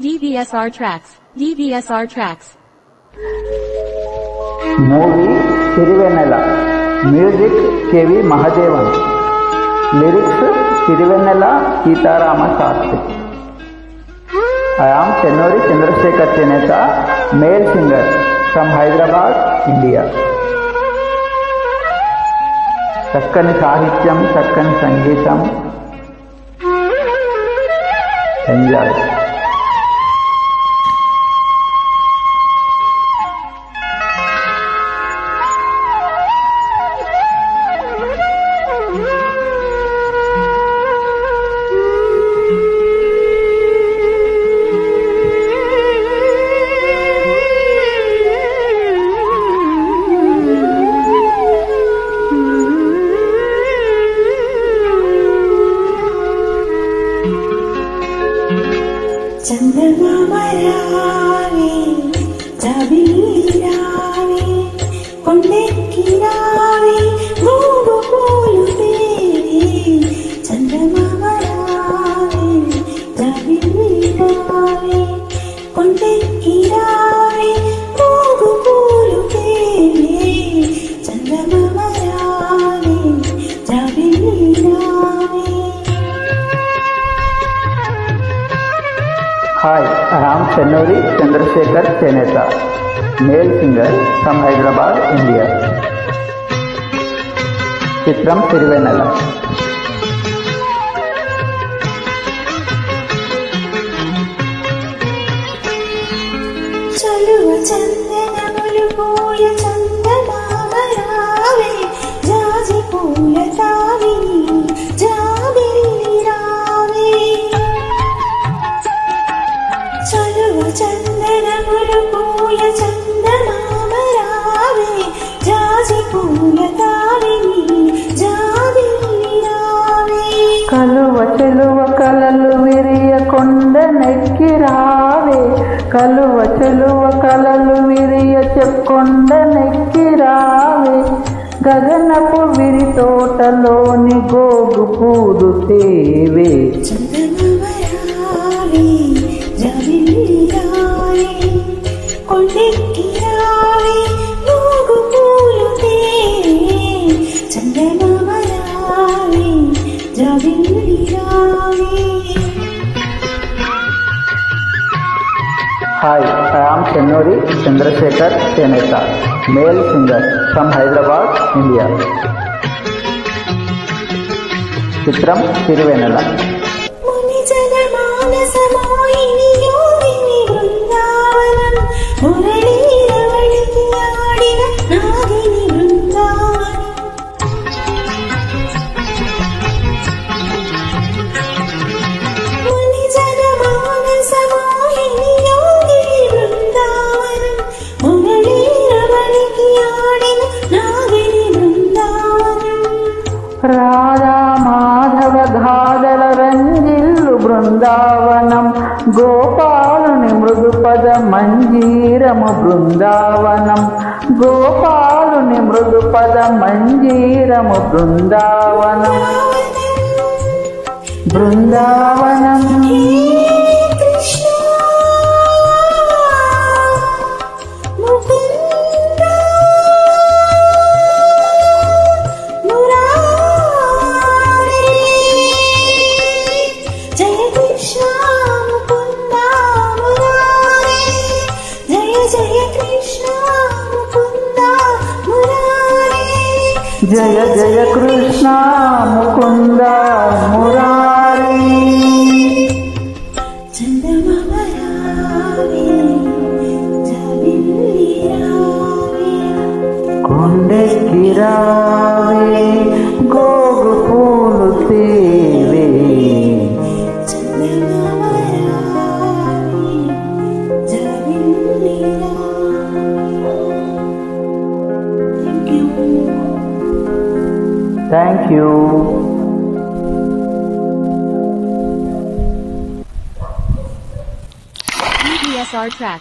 DVSR tracks. DVSR tracks. Movie Sirivennela. Music KV Mahadevan. Lyrics Sirivennela Seetharama Sastry. I am Chennuri Chandrasekhar Cheneta, male singer from Hyderabad, India. చక్కని సాహిత్యం, చక్కని సంగీతం. Enjoy. చందమామరావే జాబిలిరావే కొండెక్కిరావే గోగు పూలు తేవే చందమామరావే జాబిలిరావే కొండెక్కిరావే గోగు పూలు తేవే చందమామరావే జాబిలిరావే. Hi, I am Chennuri Chandrasekhar Cheneta, male singer from Hyderabad, India. చిత్రం సిరివెన్నెల. చలువ చందనములు పూయ చందమామరావే జాజి పూల తావిని జాబిలిరావే. చలువ చందనములు పూయ చందమామరావే జాజి పూల తావిని జాబిలిరావే. కలువ చెలువ కలలు విరియ కొండ నెక్కి రావే. కలువ చెలువ కలలు విరియ కొండ నెక్కి రావే. గగనపు విరి తోటలోని గోగు పూలు తేవే. చందమామరావే జాబిలిరావే కొండెక్కిరావే గోగు పూలు తేవే చందమామరావే జాబిలిరావే. Hi, I am Chennuri Chandrasekhar Cheneta, male singer from Hyderabad, India. చిత్రం సిరివెన్నెల. మునిజన మానస మోహిని యోగిని బృందావనం మురళీ రవళికి ఆడిన నాగిని బృందావనం. మునిజన మానస మోహిని యోగిని బృందావనం మురళీ రవళికి ఆడిన నాగిని బృందావనం. రాధా మాధవ ఘాదల రంజిల్లు బృందావనం. గోపాలుని మృదుపద మంజీరము బృందావనం. గోపాలుని మృదుపద మంజీరము బృందావనం. బృందావనం. హే కృష్ణ ముకుంద మురారే జయ కృష్ణ ముకుంద మురారే జయ జయ కృష్ణ ముకుంద మురారే జయ జయ కృష్ణ ముకుంద మురారి. చందమామరావే జాబిలిరావే కొండెక్కి రావే గోగు పూలు తేవే. చందమామరావే జాబిలిరావే. Thank you. DVSR tracks.